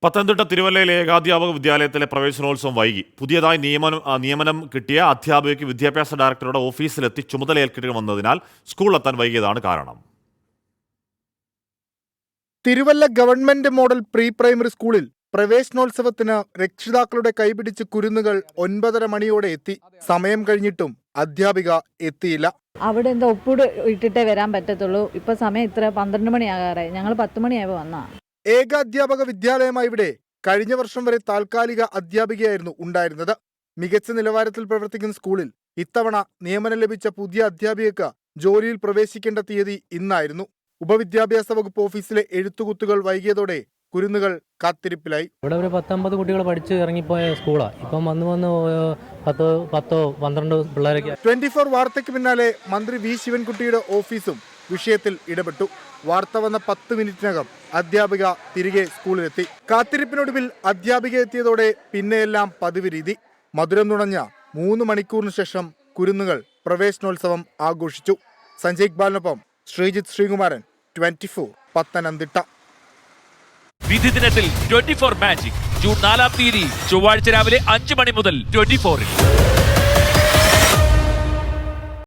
പത്തനംതിട്ട തിരുവല്ലയിലെ ഏകാധ്യാപക വിദ്യാലയത്തിലെ പ്രവേശനോത്സവം വൈകി. പുതിയതായി നിയമനം കിട്ടിയ അധ്യാപികയ്ക്ക് വിദ്യാഭ്യാസ ഡയറക്ടറുടെ ഓഫീസിലെത്തി ചുമതലയേൽക്കണമെന്നതിനാൽ സ്കൂളിലെത്താൻ വൈകിയതാണ് കാരണം. Thiruvalla government model pre primary സ്കൂളിൽ പ്രവേശനോത്സവത്തിന് രക്ഷിതാക്കളുടെ കൈപിടിച്ച് കുരുന്നുകൾ 9:30 മണിയോടെ എത്തി. സമയം കഴിഞ്ഞിട്ടും അധ്യാപിക എത്തിയില്ല. അവിടെ എന്താ ഒപ്പിട് ഇട്ടിട്ടേ വരാൻ പറ്റത്തുള്ളൂ. ഇപ്പൊ സമയം ഇത്ര 12 മണിയാകാറായി. ഞങ്ങൾ 10 മണിയായപ്പോൾ വന്നാ. ഏകാധ്യാപക വിദ്യാലയമായി ഇവിടെ കഴിഞ്ഞ വർഷം വരെ താൽക്കാലിക അധ്യാപികയായിരുന്നു ഉണ്ടായിരുന്നത്. മികച്ച നിലവാരത്തിൽ പ്രവർത്തിക്കുന്ന സ്കൂളിൽ ഇത്തവണ നിയമനം ലഭിച്ച പുതിയ അധ്യാപികയ്ക്ക് ജോലിയിൽ പ്രവേശിക്കേണ്ട തീയതി ഇന്നായിരുന്നു. ഉപവിദ്യാഭ്യാസ വകുപ്പ് ഓഫീസിലെ എഴുത്തുകുത്തുകൾ വൈകിയതോടെ കുരുന്നുകൾ കാത്തിരിപ്പിലായി. ഇവിടെ ഒരു 10-50 കുട്ടികൾ പഠിച്ച് ഇറങ്ങിപ്പോയ സ്കൂളാണ്. ഇപ്പം വന്ന് 10-12 പിള്ളേരൊക്കെ. 24 വാർത്തയ്ക്ക് പിന്നാലെ മന്ത്രി വി ശിവൻകുട്ടിയുടെ ഓഫീസും വിഷയത്തിൽ ഇടപെട്ടു. വാർത്ത വന്ന 10 മിനിറ്റിനകം അധ്യാപിക തിരികെ സ്കൂളിലെത്തി. കാത്തിരിപ്പിനൊടുവിൽ അധ്യാപിക എത്തിയതോടെ പിന്നെയെല്ലാം പതിവ് രീതി. മധുരം നുണഞ്ഞ 3 മണിക്കൂറിന് ശേഷം കുരുന്നുകൾ പ്രവേശനോത്സവം ആഘോഷിച്ചു. സഞ്ജയ് ഇക്ബാലിനൊപ്പം ശ്രീജിത്ത് ശ്രീകുമാരൻ, 24 പത്തനംതിട്ട. വിധി ദിനത്തിൽ 24 മാജിക് ജൂൺ 4 ചൊവ്വാഴ്ച രാവിലെ 5 മണി മുതൽ 24-ൽ.